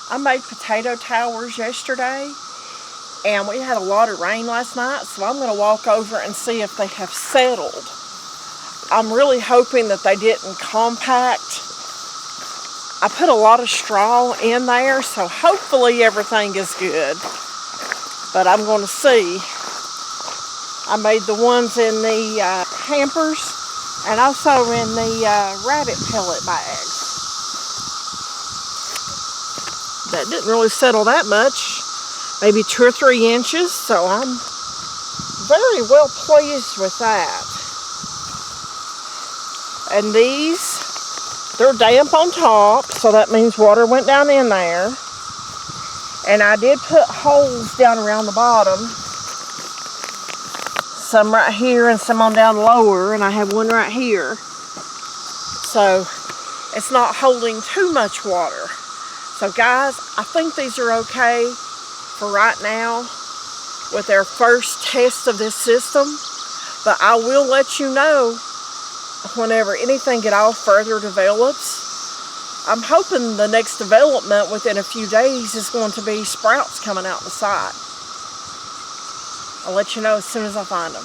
I made potato towers yesterday, and we had a lot of rain last night, so I'm going to walk over and see if they have settled. I'm really hoping that they didn't compact. I put a lot of straw in there, so hopefully everything is good. But I'm going to see. I made the ones in the hampers and also in the rabbit pellet bags. That didn't really settle that much, maybe 2 or 3 inches, so I'm very well pleased with that. And these, they're damp on top, so that means water went down in there. And I did put holes down around the bottom, some right here and some on down lower, and I have one right here. So it's not holding too much water. So guys, I think these are okay for right now with their first test of this system, but I will let you know whenever anything at all further develops. I'm hoping the next development within a few days is going to be sprouts coming out the side. I'll let you know as soon as I find them.